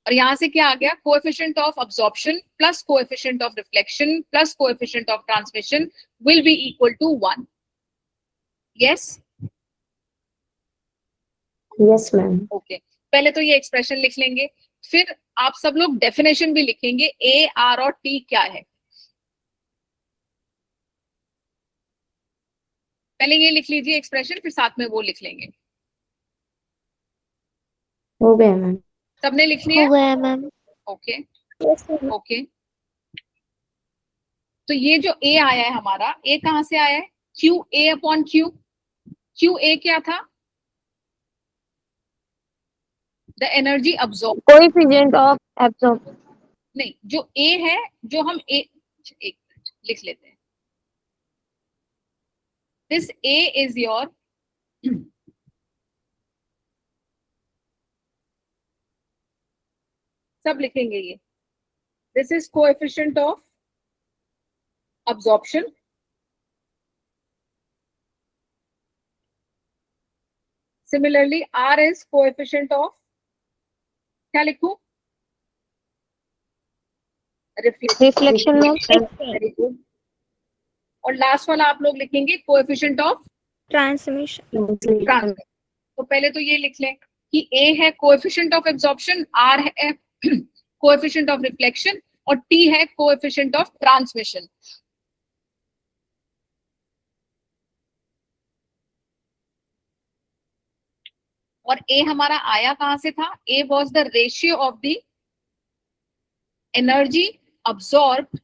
और यहां से क्या आ गया, coefficient of absorption plus coefficient of reflection plus coefficient of transmission will be equal to 1। Yes, Yes, ma'am. Okay. पहले तो ये एक्सप्रेशन लिख लेंगे, फिर आप सब लोग डेफिनेशन भी लिखेंगे ए, आर और टी क्या है। पहले ये लिख लीजिए एक्सप्रेशन, फिर साथ में वो लिख लेंगे। हो गया मैम। सबने लिख हो लिया? गया ma'am. Okay Yes, ma'am. Okay. तो ये जो ए आया है हमारा, ए कहां से आया है? Q A upon Q. Q A क्या था? The energy absorb. Coefficient of absorb. नहीं, जो ए है, जो हम ए, एक मिनट लिख लेते हैं। दिस ए इज योर सब लिखेंगे ये। This is coefficient of absorption, similarly R is coefficient of, क्या लिखूं? Reflection ma'am. Very good. और लास्ट वाला आप लोग लिखेंगे कोएफिशिएंट ऑफ Transmission. ट्रांसमिशन। तो पहले तो ये लिख लें कि A है कोएफिशिएंट ऑफ एब्जॉर्प्शन, R है कोएफिशिएंट ऑफ रिफ्लेक्शन, और T है कोएफिशिएंट ऑफ ट्रांसमिशन। और A हमारा आया कहां से था? A was the ratio of the energy absorbed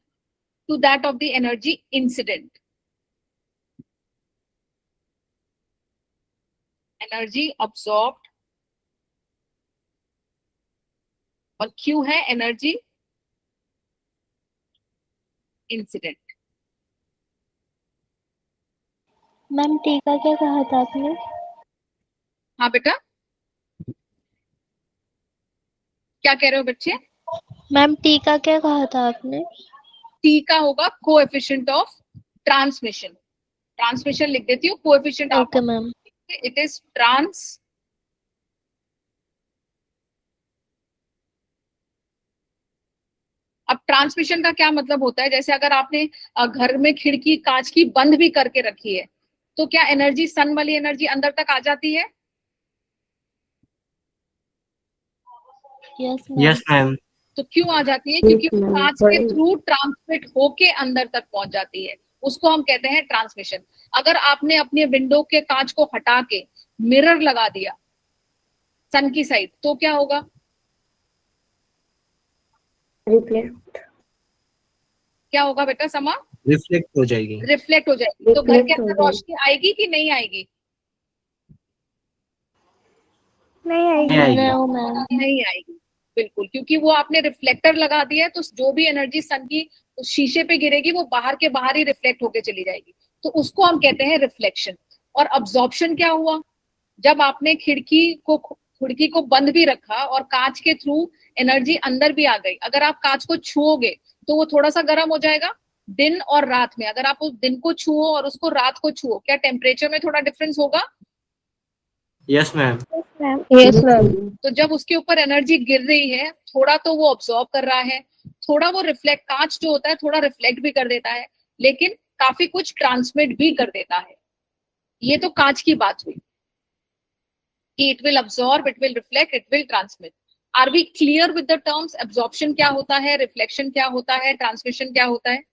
to that of the energy incident. Energy absorbed, और Q है एनर्जी इंसिडेंट। मैम टी का क्या कहा था आपने? हाँ बेटा, क्या कह रहे हो बच्चे? मैम टी का क्या कहा था आपने? T का होगा कोएफिशिएंट ऑफ ट्रांसमिशन। ट्रांसमिशन लिख देती हूँ, coefficient okay ma'am. It is trans, अब ट्रांसमिशन का क्या मतलब होता है? जैसे अगर आपने घर में खिड़की कांच की बंद भी करके रखी है, तो क्या एनर्जी, सन वाली एनर्जी अंदर तक आ जाती है? Yes ma'am. तो क्यों आ जाती है? क्योंकि Yes, ma'am. कांच के थ्रू ट्रांसमिट होके अंदर तक पहुंच जाती है, उसको हम कहते हैं ट्रांसमिशन। अगर आपने अपने विंडो के कांच को हटा के मिरर लगा दिया, सन की साइड, तो क्या होगा? रिफ्लेक्ट क्या होगा बेटा समा? रिफ्लेक्ट हो जाएगी। रिफ्लेक्ट हो जाएगी। तो घर के रिफ्लेक्ट हो अंदर जाएगी। रोशनी आएगी कि नहीं आएगी? नहीं आएगी। नहीं आएगी। No ma'am. नहीं आएगी, बिल्कुल, क्योंकि वो आपने रिफ्लेक्टर लगा दिया है, तो जो भी एनर्जी सन की उस शीशे पे गिरेगी वो बाहर के बाहर ही रिफ्लेक्ट होके चली जाएगी, तो उसको हम कहते हैं रिफ्लेक्शन। और अब्जॉर्प्शन क्या हुआ? जब आपने खिड़की को बंद भी रखा और कांच के थ्रू एनर्जी अंदर भी आ गई, अगर आप कांच को छुओगे तो वो थोड़ा सा गर्म हो जाएगा। दिन और रात में अगर आप उस दिन को छुओ और उसको रात को छुओ, क्या टेम्परेचर में थोड़ा डिफरेंस होगा? Yes ma'am. Yes ma'am. तो जब उसके ऊपर एनर्जी गिर रही है, थोड़ा तो वो ऑब्जॉर्ब कर रहा है, थोड़ा वो रिफ्लेक्ट, कांच जो होता है थोड़ा रिफ्लेक्ट भी कर देता है, लेकिन काफी कुछ ट्रांसमिट भी कर देता है। ये तो कांच की बात हुई कि it will absorb, it will reflect, it will transmit. Are we clear with the terms? Absorption क्या होता है, रिफ्लेक्शन क्या होता है, ट्रांसमिशन क्या होता है?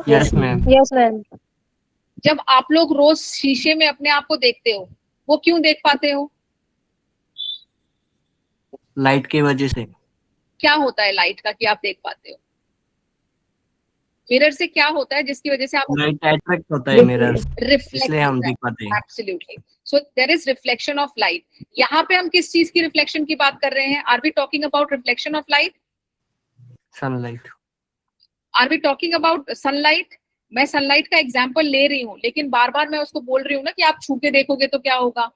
Yes ma'am. Yes ma'am. जब आप लोग रोज शीशे में अपने आप को देखते हो, वो क्यों देख पाते हो? लाइट की वजह से। क्या होता है लाइट का कि आप देख पाते हो? मिरर से क्या होता है जिसकी वजह से आप लाइट अट्रैक्ट होता है मिरर, रिफ्लेक्ट इसलिए हम देख पाते हैं। Absolutely. So there is reflection of light. यहाँ पे हम किस चीज की रिफ्लेक्शन की बात कर रहे हैं? Are we talking about reflection of light? Sunlight. Are we talking about sunlight? मैं सनलाइट का एग्जाम्पल ले रही हूँ, लेकिन बार बार मैं उसको बोल रही हूँ ना कि आप छू के देखोगे तो क्या होगा।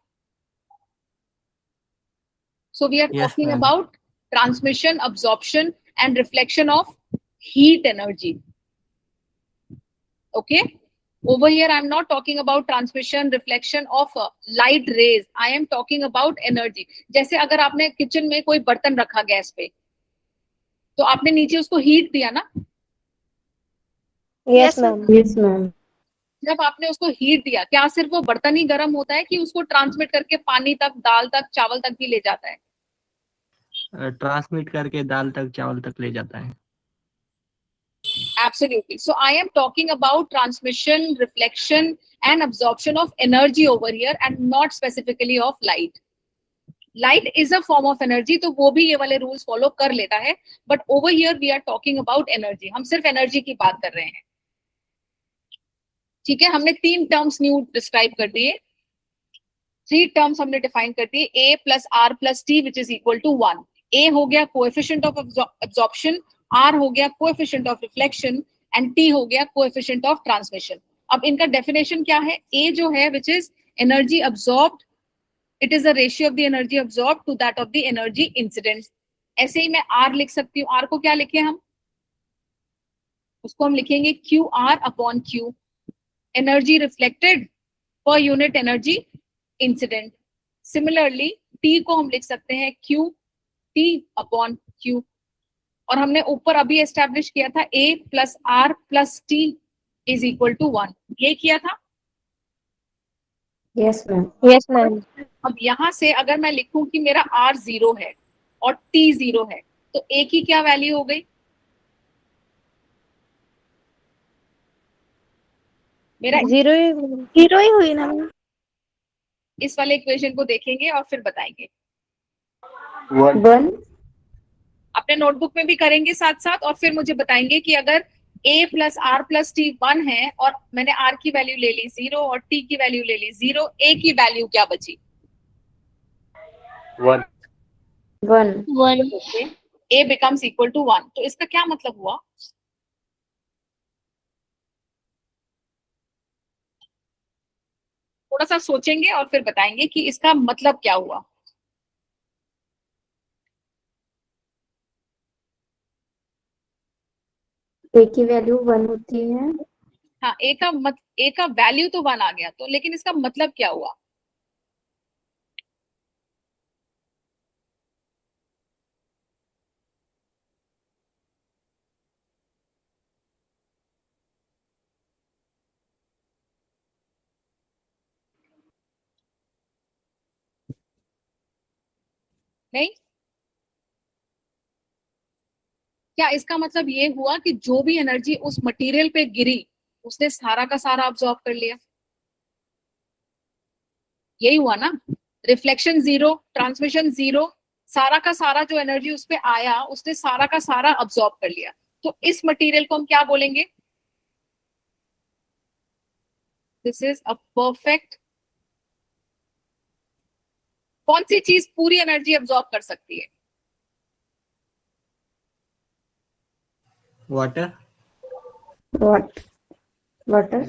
So we are Yes, talking ma'am. About transmission, absorption and reflection of heat energy. Okay, over here I am not talking about transmission, reflection of light rays. I am talking about energy. जैसे अगर आपने kitchen में कोई बर्तन रखा gas पे, तो आपने नीचे उसको हीट दिया ना। Yes ma'am. Yes ma'am. जब आपने उसको हीट दिया, क्या सिर्फ वो बर्तन ही गर्म होता है कि उसको ट्रांसमिट करके पानी तक, दाल तक, चावल तक भी ले जाता है? ट्रांसमिट करके दाल तक, चावल तक ले जाता है। Absolutely. So I am talking about transmission, reflection and absorption of energy over here and not specifically of light. Light is a form of energy, तो वो भी ये वाले रूल्स फॉलो कर लेता है, but over here we are talking about energy. हम सिर्फ एनर्जी की बात कर रहे हैं। ठीक है, हमने 3 टर्म्स न्यू डिस्क्राइब कर दिए, 3 टर्म्स हमने डिफाइन कर दिए, A plus R plus T which is equal to 1। A हो गया कोएफिशिएंट ऑफ एब्जॉर्प्शन, आर हो गया coefficient of reflection and T हो गया कोएफिशिएंट ऑफ ट्रांसमिशन। अब इनका डेफिनेशन क्या है? ए जो है which is energy absorbed, it is the ratio of the energy absorbed to that of the energy incident. ऐसे ही मैं आर लिख सकती हूँ। आर को क्या लिखे हम? उसको हम लिखेंगे Q R upon Q, energy reflected per unit energy incident. Similarly T को हम लिख सकते हैं क्यू टी अपॉन क्यू, और हमने ऊपर अभी एस्टैब्लिश किया था A plus R plus T is equal to 1, ये किया था। Yes ma'am. Yes ma'am. अब यहां से अगर मैं लिखूं कि मेरा आर 0 है और टी 0 है, तो ए की क्या वैल्यू हो गई? मेरा जीरो ही हुई ना मैम। इस वाले इक्वेशन को देखेंगे और फिर बताएंगे। 1 अपने नोटबुक में भी करेंगे साथ साथ, और फिर मुझे बताएंगे कि अगर a plus R plus T 1 है और मैंने r की वैल्यू ले ली 0 और t की वैल्यू ले ली 0, a की वैल्यू क्या बची? 1 1। a becomes equal to 1। तो इसका क्या मतलब हुआ? थोड़ा सा सोचेंगे और फिर बताएंगे कि इसका मतलब क्या हुआ। ए की वैल्यू 1 होती है। हाँ, a का वैल्यू तो 1 आ गया, तो लेकिन इसका मतलब क्या हुआ? नहीं, क्या इसका मतलब ये हुआ कि जो भी एनर्जी उस मटेरियल पे गिरी उसने सारा का सारा अब्सॉर्ब कर लिया? यही हुआ ना? रिफ्लेक्शन जीरो, ट्रांसमिशन जीरो, सारा का सारा जो एनर्जी उस पे आया उसने सारा का सारा अब्सॉर्ब कर लिया। तो इस मटेरियल को हम क्या बोलेंगे? This is a perfect. कौन सी चीज पूरी एनर्जी अब्सॉर्ब कर सकती है? वाटर। What? Water?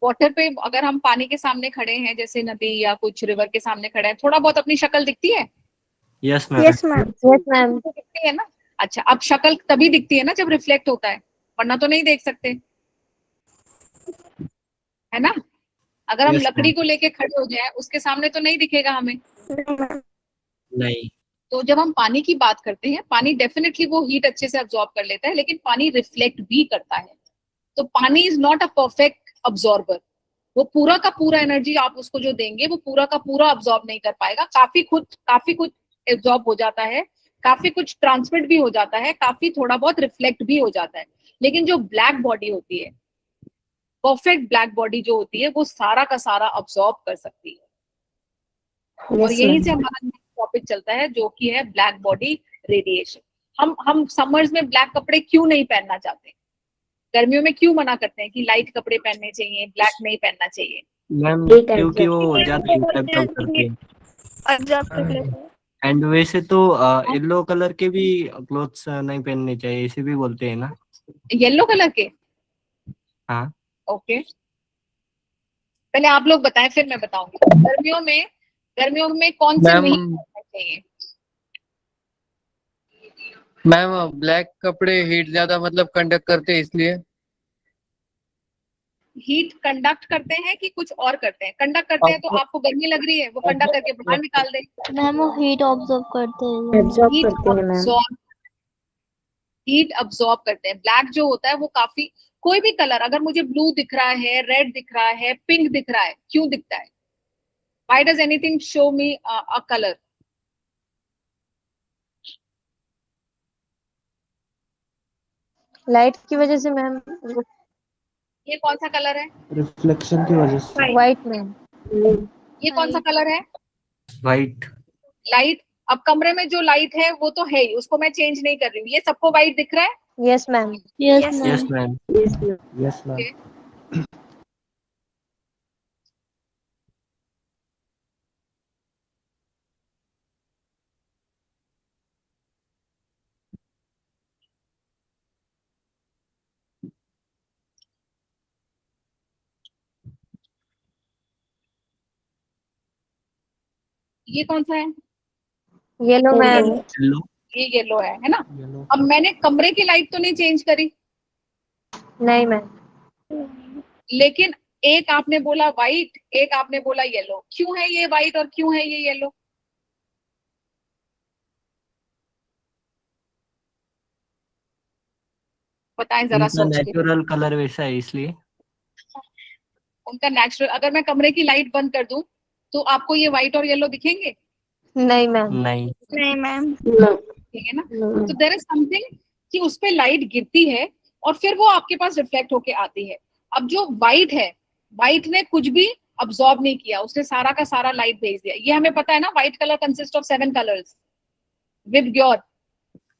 वाटर पे अगर हम पानी के सामने खड़े हैं, जैसे नदी या कुछ रिवर के सामने खड़े हैं, थोड़ा बहुत अपनी शक्ल दिखती है? Yes ma'am. Yes ma'am. Yes ma'am. तो दिखती है ना। अच्छा, अब शक्ल तभी दिखती है ना जब रिफ्लेक्ट होता है, वरना तो नहीं देख सकते, है ना। अगर हम Yes, लकड़ी ma'am. को लेके खड़े हो जाए उसके सामने तो नहीं दिखेगा हमें। नहीं। तो जब हम पानी की बात करते हैं, पानी डेफिनेटली वो हीट अच्छे से अब्सॉर्ब कर लेता है, लेकिन पानी रिफ्लेक्ट भी करता है। तो पानी इज नॉट अ परफेक्ट अब्सॉर्बर। वो पूरा का पूरा एनर्जी आप उसको जो देंगे वो पूरा का पूरा अब्सॉर्ब नहीं कर पाएगा। काफी कुछ एब्सॉर्ब हो जाता है, काफी कुछ ट्रांसमिट भी हो जाता है, काफी थोड़ा बहुत रिफ्लेक्ट भी हो जाता है। लेकिन जो ब्लैक बॉडी होती है, परफेक्ट ब्लैक बॉडी जो होती है, वो सारा का सारा अब्सॉर्ब कर सकती है। और Yes, यहीं से ma'am. हमारा टॉपिक चलता है जो कि है ब्लैक बॉडी रेडिएशन। हम समर्स में ब्लैक कपड़े क्यों नहीं पहनना चाहते? गर्मियों में क्यों मना करते हैं कि लाइट कपड़े पहनने चाहिए, ब्लैक नहीं पहनना चाहिए? मैम Heat क्योंकि absorb. वो ज्यादा इम्पैक्ट करते हैं। ऑब्जर्व कर लेते हैं। एंड वैसे तो येलो कलर के भी क्लोथ्स नहीं पहनने चाहिए, इसे भी बोलते हैं ना। येलो कलर के? हाँ। ओके, पहले आप लोग बताएं फिर मैं बताऊंगी। गर्मियों में कौन से नहीं मैम पहनने चाहिए? मैम ब्लैक कपड़े हीट ज्यादा मतलब कंडक्ट करते हैं इसलिए। हीट कंडक्ट करते हैं कि कुछ और करते हैं? कंडक्ट करते हैं तो आपको गर्मी लग रही है, वो कंडक्ट करके बाहर निकाल दे। मैम वो हीट ऑब्जर्व करते हैं। Absorb हीट करते हैं मैम. अब्सॉर्ब, हीट अब्सॉर्ब करते हैं। ब्लैक जो होता है वो काफी, कोई भी कलर अगर मुझे ब्लू दिख रहा है, रेड दिख रहा है, पिंक दिख रहा है, क्यों दिखता है? Why does anything show me a colour? Light की वजह से मैम। ये कौन सा कलर है? रिफ्लेक्शन की वजह से। White ma'am. ये कौन सा कलर है? वाइट। लाइट। अब कमरे में जो लाइट है वो तो है ही, उसको मैं चेंज नहीं कर रही हूँ। ये सबको वाइट दिख रहा है? Yes ma'am. Yes yes ma'am. Yes, ma'am. Yes ma'am. Okay. ये कौन सा है? Yellow ma'am. येलो। ये येलो है ना। येलो। अब मैंने कमरे की लाइट तो नहीं चेंज करी, नहीं मैम। लेकिन एक आपने बोला व्हाइट, एक आपने बोला येलो। क्यों है ये व्हाइट और क्यों है ये येलो? बताएं जरा उनका सोच के। नेचुरल कलर वैसा है इसलिए। उनका नेचुरल, अगर मैं कमरे की लाइट बंद कर दूं तो आपको ये व्हाइट और येलो दिखेंगे? नहीं मैम। नहीं। नहीं मैम। No. ठीक है ना। No. तो देयर इज समथिंग कि उस पे लाइट गिरती है और फिर वो आपके पास रिफ्लेक्ट होके आती है। अब जो व्हाइट है, व्हाइट ने कुछ भी अब्सॉर्ब नहीं किया, उसने सारा का सारा लाइट भेज दिया। ये हमें पता है ना, white colour consist of 7 colours with your,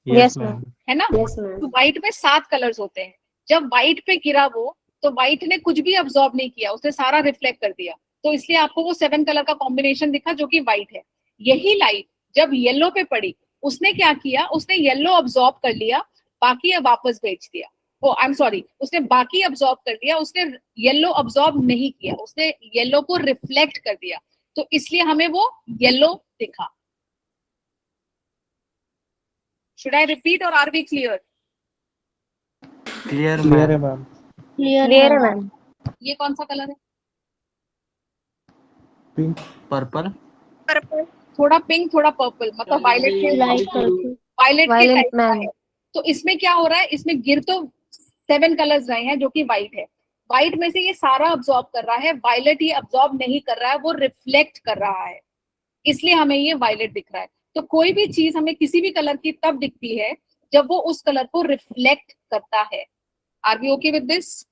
yes Yes, ma'am. है ना। Yes, तो ma'am. व्हाइट में 7 कलर्स होते हैं। जब व्हाइट पे गिरा वो, तो व्हाइट ने कुछ भी अब्सॉर्ब नहीं किया, उसने सारा रिफ्लेक्ट कर दिया। तो इसलिए आपको वो 7 कलर का कॉम्बिनेशन दिखा जो कि व्हाइट है। यही लाइट जब येलो पे पड़ी, उसने क्या किया, उसने येलो अब्सॉर्ब कर लिया, बाकी वापस भेज दिया। ओ आई एम सॉरी, उसने बाकी अब्सॉर्ब कर दिया, उसने येलो अब्सॉर्ब नहीं किया, उसने येलो को रिफ्लेक्ट कर दिया। तो इसलिए हमें वो येलो दिखा। शुड आई रिपीट और are we clear? Clear clear है मैम। मैम। क्लियर है मैम। ये कौन सा कलर है? पिंक। पर्पल। थोड़ा पिंक थोड़ा पर्पल, मतलब वायलेट के, लाइट पर्पल। वायलेट के वायलेट टाइप का मैम। है। तो इसमें क्या हो रहा है, इसमें गिर तो 7 कलर्स रहे हैं जो कि व्हाइट है। व्हाइट में से ये सारा अब्सॉर्ब कर रहा है, वायलेट ये अब्सॉर्ब नहीं कर रहा है, वो रिफ्लेक्ट कर रहा है, इसलिए हमें ये वायलेट दिख रहा है। तो कोई भी चीज हमें किसी भी कलर की तब दिखती है जब वो उस कलर को रिफ्लेक्ट करता है। Are we okay with this?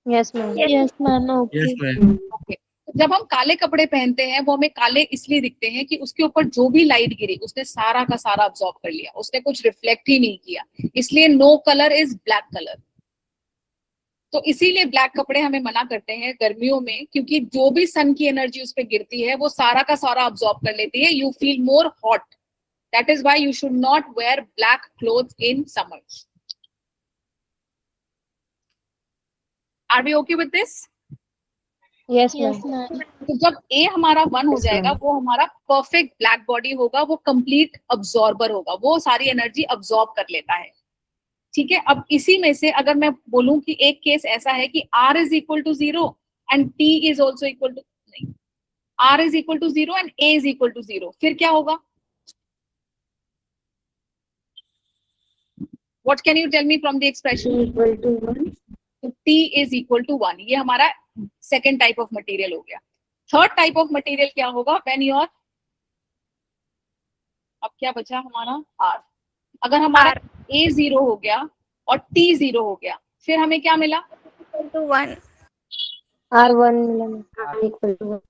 Yes ma'am. Yes ma'am. Yes ma'am. Okay, जब हम काले कपड़े पहनते हैं वो हमें काले इसलिए दिखते हैं कि उसके ऊपर जो भी लाइट गिरी उसने सारा का सारा अब्सॉर्ब कर लिया, उसने कुछ रिफ्लेक्ट ही नहीं किया, इसलिए no colour is black colour. तो इसीलिए ब्लैक कपड़े हमें मना करते हैं गर्मियों में, क्योंकि जो भी सन की एनर्जी उस पर गिरती है वो सारा का सारा अब्सॉर्ब कर लेती है, you feel more hot. That is why you should not wear black clothes in summer. Are we okay with this? Yes ma'am. तो जब ए हमारा 1 हो जाएगा वो हमारा परफेक्ट ब्लैक बॉडी होगा, वो कंप्लीट अब्सॉर्बर होगा, वो सारी एनर्जी अब्सॉर्ब कर लेता है। ठीक है, अब इसी में से अगर मैं बोलूं कि एक केस ऐसा है कि R is equal to 0 and T is also equal to, नहीं, R is equal to 0 and A is equal to 0, फिर क्या होगा? What can you tell me from the expression? Equal to 1. T is equal to 1, ये हमारा second type of material हो गया। Third type of material क्या होगा? When your, अब क्या बचा हमारा R। अगर हमारा A 0 हो गया और T 0 हो गया, फिर हमें क्या मिला? R1 मिला मैम। R equal to 1।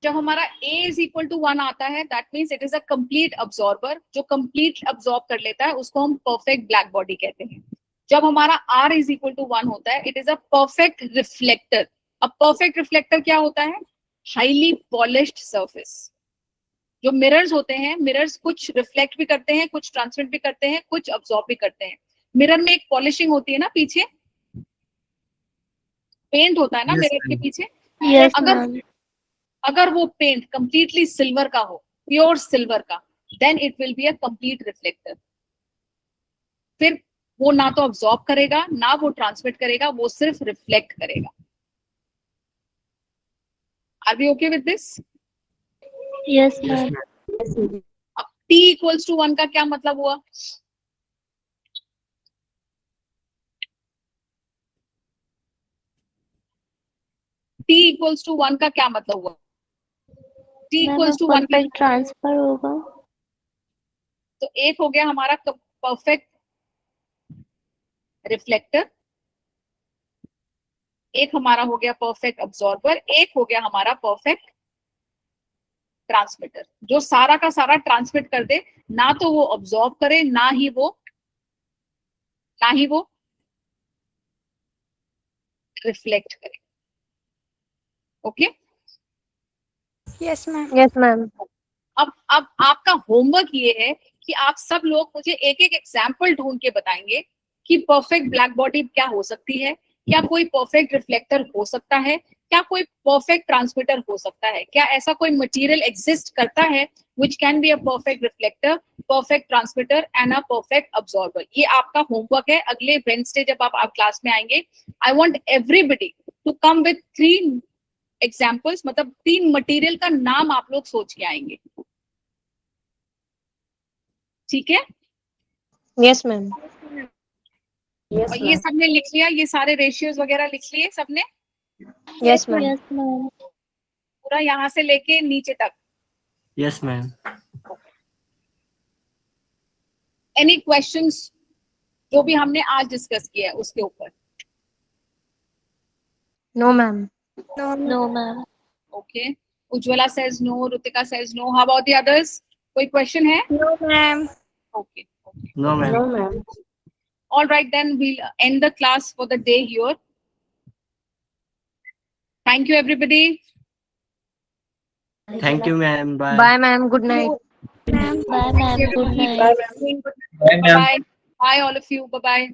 जब हमारा A इज इक्वल टू 1 आता है, that means it is a complete absorber, जो कंप्लीट अब्सॉर्ब कर लेता है उसको हम परफेक्ट ब्लैक बॉडी कहते हैं। जब हमारा R इज इक्वल टू 1 होता है, it is a perfect reflector. अब परफेक्ट रिफ्लेक्टर क्या होता है? Highly polished surface. जो मिरर्स होते हैं, मिरर्स कुछ रिफ्लेक्ट भी करते हैं, कुछ ट्रांसमिट भी करते हैं, कुछ अब्सॉर्ब भी करते हैं। मिरर में एक पॉलिशिंग होती है ना, पीछे पेंट होता है ना Yes, मिरर के ma'am. पीछे। यस अगर मैम। अगर वो पेंट कंप्लीटली सिल्वर का हो, प्योर सिल्वर का, then it will be a complete reflector. फिर वो ना तो अब्सॉर्ब करेगा, ना वो ट्रांसमिट करेगा, वो सिर्फ रिफ्लेक्ट करेगा। Are we okay with this? Yes Yes, ma'am. ma'am. अब T इक्वल्स टू 1 का क्या मतलब हुआ? T इक्वल्स टू 1 का क्या मतलब हुआ? T equals to 1 perfect transfer होगा। तो एक हो गया हमारा परफेक्ट रिफ्लेक्टर, एक हमारा हो गया परफेक्ट अब्सॉर्बर, एक हो गया हमारा परफेक्ट ट्रांसमिटर, जो सारा का सारा ट्रांसमिट कर दे, ना तो वो अब्सॉर्ब करे, ना ही वो रिफ्लेक्ट करे। Okay, yes ma'am. Yes ma'am. अब आपका होमवर्क ये है कि आप सब लोग मुझे एक एक एग्जाम्पल ढूंढ के बताएंगे कि परफेक्ट ब्लैक बॉडी क्या हो सकती है, क्या कोई परफेक्ट रिफ्लेक्टर हो सकता है, क्या कोई परफेक्ट ट्रांसमिटर हो सकता है, क्या ऐसा कोई मटेरियल एग्जिस्ट करता है which can be a perfect reflector, perfect transmitter and a perfect absorber। ये आपका होमवर्क है। अगले वेडनेसडे जब आप क्लास में आएंगे, I want everybody to come with 3 examples, मतलब 3 मटेरियल का नाम आप लोग सोच के आएंगे। ठीक है? Yes ma'am. Yes, और ये ma'am. सबने लिख लिया, ये सारे रेशियोज वगैरह लिख लिए सबने? Yes ma'am. Yes ma'am. पूरा यहाँ से लेके नीचे तक। Yes, ma'am. एनी क्वेश्चंस जो भी हमने आज डिस्कस किया है उसके ऊपर? No ma'am. No ma'am. Okay, Ujjwala says no, Rutika says no. How about the others? कोई क्वेश्चन है? No ma'am. Okay. No, ma'am. No, ma'am. All right, then we'll end the class for the day here. Thank you, everybody. Thank you, ma'am. Bye. Bye ma'am. Good night. Bye ma'am. Good night. Bye. Bye, all of you. Bye bye.